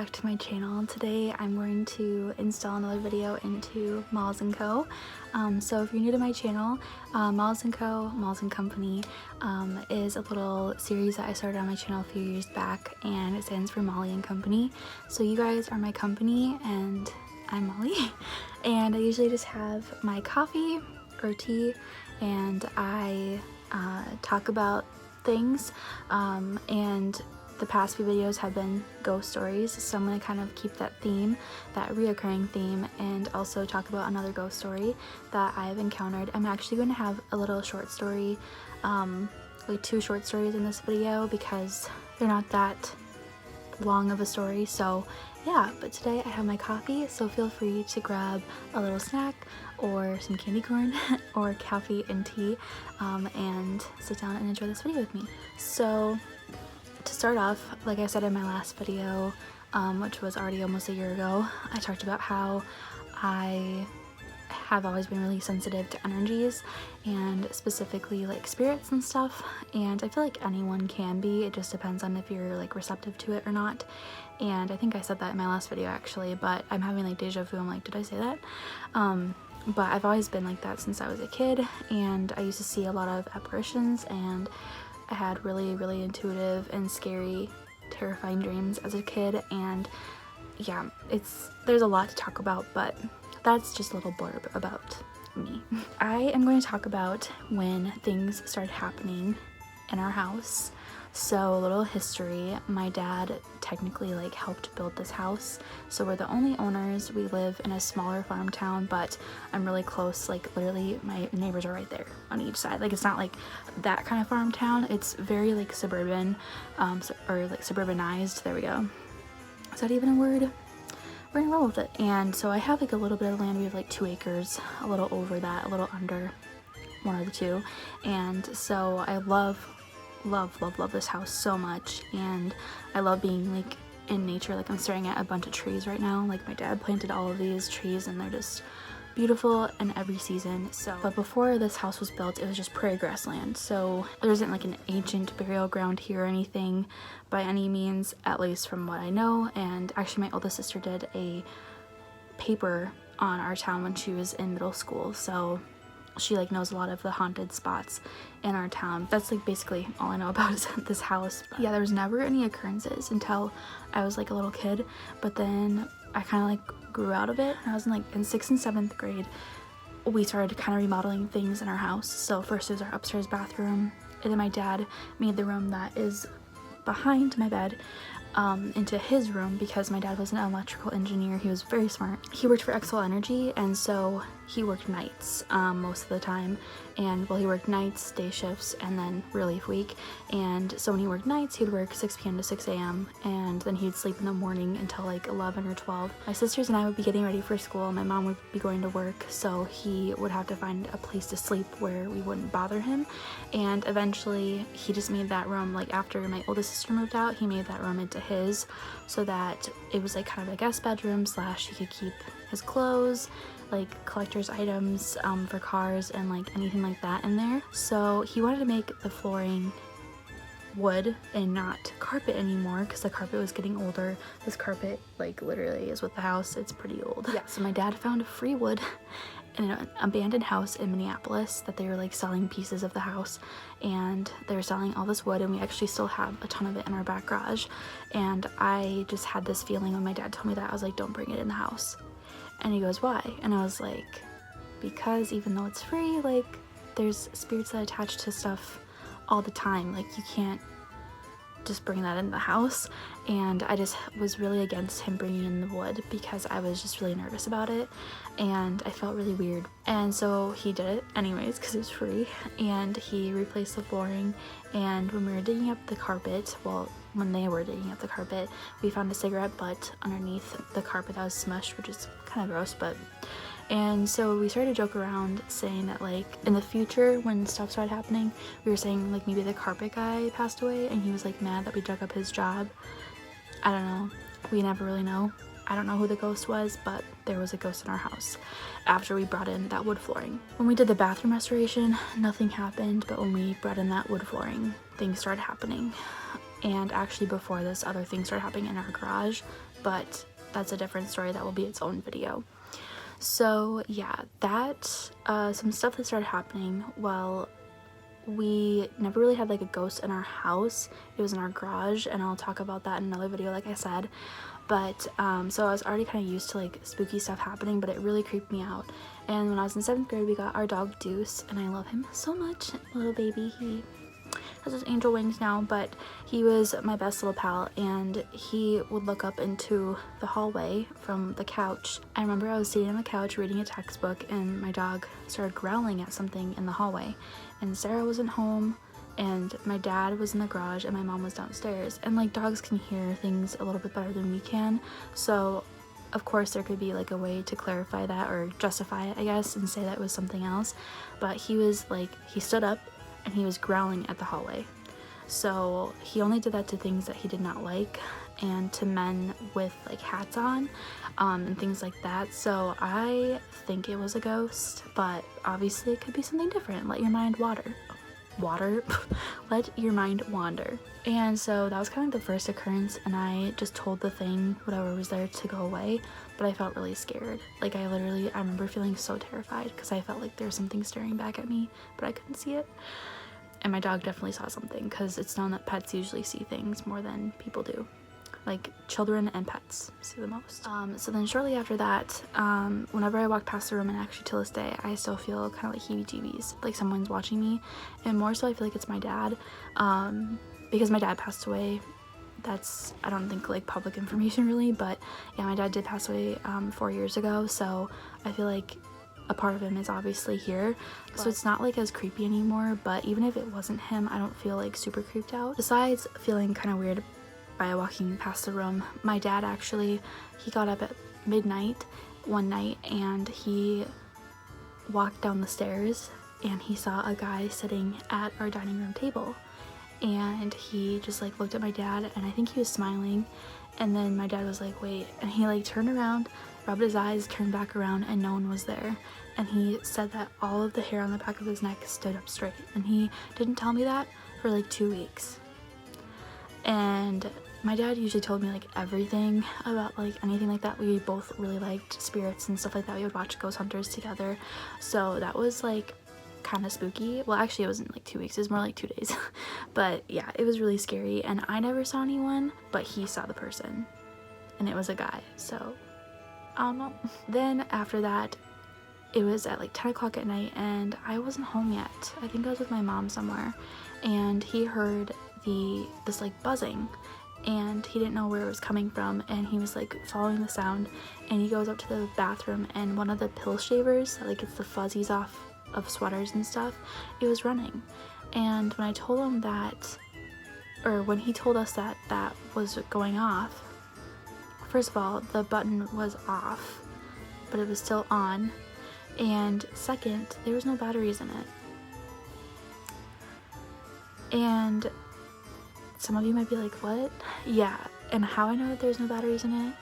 back to my channel. Today I'm going to install another video into Molls & Co. So if you're new to my channel, Molls & Co, Molls & Company, is a little series that I started on my channel a few years back, and it stands for Molly & Company. So you guys are my company and I'm Molly. And I usually just have my coffee or tea and I talk about things, and the past few videos have been ghost stories, so I'm going to kind of keep that theme, that reoccurring theme, and also talk about another ghost story that I've encountered. I'm actually going to have a little short story, like 2 short stories in this video because they're not that long of a story. So yeah, but today I have my coffee, so feel free to grab a little snack or some candy corn or coffee and tea, and sit down and enjoy this video with me. So to start off, like I said in my last video, which was already almost a year ago, I talked about how I have always been really sensitive to energies and specifically like spirits and stuff, and I feel like anyone can be. It just depends on if you're like receptive to it or not. And I think I said that in my last video actually, but I'm having like deja vu. I'm like, did I say that? But I've always been like that since I was a kid, and I used to see a lot of apparitions, and I had really intuitive and scary, terrifying dreams as a kid. And yeah, there's a lot to talk about, but that's just a little blurb about me. I am going to talk about when things started happening in our house. So a little history: my dad technically like helped build this house, so we're the only owners. We live in a smaller farm town, but I'm really close, like literally my neighbors are right there on each side. Like it's not like that kind of farm town, it's very like suburban, or like suburbanized, there we go. Is that even a word? We're gonna roll with it. And so I have like a little bit of land. We have like 2 acres, a little over that, a little under, one of the two. And so I love this house so much, and I love being like in nature. Like I'm staring at a bunch of trees right now. Like my dad planted all of these trees and they're just beautiful in every season. So, but before this house was built, it was just prairie grassland, so there isn't like an ancient burial ground here or anything by any means, at least from what I know. And actually my oldest sister did a paper on our town when she was in middle school, so she like knows a lot of the haunted spots in our town. That's like basically all I know about is this house. But yeah, there was never any occurrences until I was like a little kid, but then I kind of like grew out of it. I was in 6th and 7th grade. We started kind of remodeling things in our house. So first it was our upstairs bathroom, and then my dad made the room that is behind my bed into his room, because my dad was an electrical engineer. He was very smart. He worked for Xoxo Energy, and so he worked nights most of the time. And well, he worked nights, day shifts, and then relief week. And so when he worked nights, he'd work 6 p.m. to 6 a.m. and then he'd sleep in the morning until like 11 or 12. My sisters and I would be getting ready for school. My mom would be going to work, so he would have to find a place to sleep where we wouldn't bother him. And eventually he just made that room, like after my oldest sister moved out, he made that room into his, so that it was like kind of a guest bedroom slash he could keep his clothes, like collector's items for cars and like anything like that in there. So he wanted to make the flooring wood and not carpet anymore, because the carpet was getting older. This carpet like literally is with the house, it's pretty old. Yeah, so my dad found free wood in an abandoned house in Minneapolis that they were like selling pieces of the house, and they were selling all this wood, and we actually still have a ton of it in our back garage. And I just had this feeling when my dad told me that, I was like, don't bring it in the house. And he goes, why? And I was like, because even though it's free, like there's spirits that attach to stuff all the time, like you can't just bring that in the house. And I just was really against him bringing in the wood because I was just really nervous about it, and I felt really weird. And so he did it anyways because it was free, and he replaced the flooring. And when we were digging up the carpet, well, when they were digging up the carpet, we found a cigarette butt underneath the carpet that was smushed, which is kind of gross, but and so we started to joke around saying that like in the future when stuff started happening, we were saying like maybe the carpet guy passed away and he was like mad that we dug up his job. I don't know, we never really know. I don't know who the ghost was, but there was a ghost in our house after we brought in that wood flooring. When we did the bathroom restoration, nothing happened, but when we brought in that wood flooring, things started happening. and actually before this, other things started happening in our garage, but that's a different story that will be its own video. So yeah, that some stuff that started happening. Well, we never really had like a ghost in our house. It was in our garage, and I'll talk about that in another video, like I said. But so I was already kind of used to like spooky stuff happening, but it really creeped me out. And when I was in 7th grade, we got our dog Deuce, and I love him so much. Little baby, he has his angel wings now, but he was my best little pal, and he would look up into the hallway from the couch. I remember I was sitting on the couch reading a textbook, and my dog started growling at something in the hallway, and Sarah wasn't home, and my dad was in the garage, and my mom was downstairs. And like, dogs can hear things a little bit better than we can, so of course there could be like a way to clarify that or justify it, I guess, and say that it was something else. But he was like, he stood up and he was growling at the hallway. So he only did that to things that he did not like, and to men with like hats on, and things like that. So I think it was a ghost, but obviously it could be something different. Let your mind wander. Let your mind wander. And so that was kind of the first occurrence, and I just told the thing, whatever was there, to go away, but I felt really scared. Like, I remember feeling so terrified because I felt like there was something staring back at me, but I couldn't see it. And my dog definitely saw something, because it's known that pets usually see things more than people do. Like, children and pets see the most. So then shortly after that, whenever I walk past the room, and actually till this day, I still feel kind of like heebie-jeebies, like someone's watching me. And more so I feel like it's my dad, because my dad passed away. That's, I don't think, like public information really, but yeah, my dad did pass away 4 years ago, so I feel like a part of him is obviously here, so it's not like as creepy anymore. But even if it wasn't him, I don't feel like super creeped out. Besides feeling kind of weird by walking past the room, my dad actually, he got up at midnight one night, and he walked down the stairs, and he saw a guy sitting at our dining room table, and he just like looked at my dad, and I think he was smiling, and then my dad was like, wait, and he like turned around, rubbed his eyes, turned back around, and no one was there. And he said that all of the hair on the back of his neck stood up straight, and he didn't tell me that for like 2 weeks. And my dad usually told me like everything about like anything like that. We both really liked spirits and stuff like that. We would watch Ghost Hunters together, so that was like kind of spooky. Well, actually it wasn't like 2 weeks, it was more like 2 days. But yeah, it was really scary, and I never saw anyone, but he saw the person, and it was a guy, so I don't know. Then after that, it was at like 10 o'clock at night, and I wasn't home yet. I think I was with my mom somewhere, and he heard this like buzzing, and he didn't know where it was coming from, and he was like following the sound, and he goes up to the bathroom, and one of the pill shavers that like gets the fuzzies off of sweaters and stuff, it was running. And when I told him that, or when he told us that that was going off, first of all, the button was off, but it was still on, and second, there was no batteries in it. And some of you might be like, what? Yeah, and how I know that there's no batteries in it,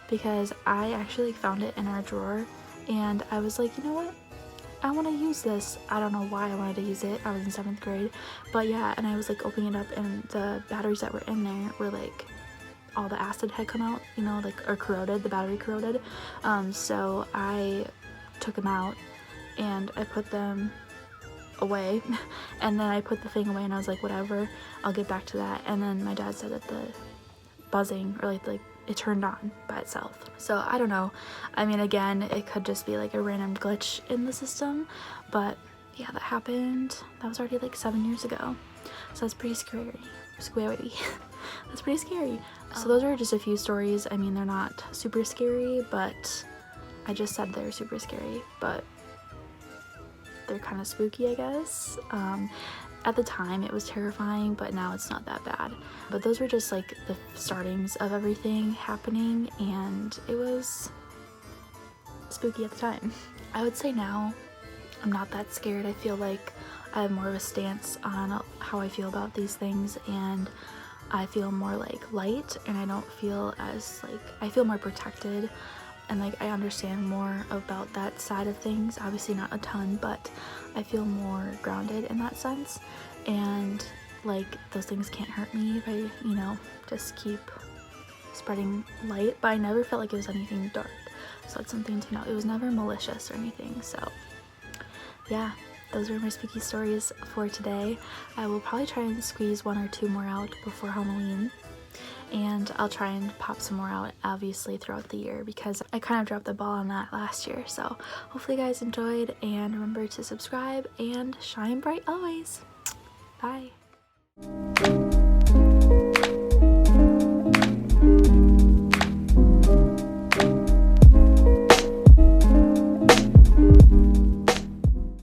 because I actually found it in our drawer, and I was like, you know what? I want to use this. I don't know why I wanted to use it. I was in 7th grade, but yeah, and I was like opening it up, and the batteries that were in there were like, all the acid had come out, you know, like, or corroded, the battery corroded. So I took them out, and I put them away, and then I put the thing away, and I was like, whatever, I'll get back to that. And then my dad said that the buzzing, or like it turned on by itself. So I don't know, I mean, again, it could just be like a random glitch in the system, but yeah, that happened. That was already like 7 years ago, so that's pretty scary. That's pretty scary. So those are just a few stories. I mean, they're not super scary, but I just said they're super scary, but they're kind of spooky, I guess. At the time it was terrifying, but now it's not that bad. But those were just like the startings of everything happening, and it was spooky at the time. I would say now I'm not that scared. I feel like I have more of a stance on how I feel about these things, and I feel more like light, and I don't feel as like, I feel more protected, and like I understand more about that side of things. Obviously not a ton, but I feel more grounded in that sense. And like those things can't hurt me if I, you know, just keep spreading light, but I never felt like it was anything dark. So that's something to note. It was never malicious or anything. So yeah, those are my spooky stories for today. I will probably try and squeeze 1 or 2 more out before Halloween. And I'll try and pop some more out obviously throughout the year because I kind of dropped the ball on that last year. So hopefully you guys enjoyed, and remember to subscribe and shine bright always. Bye.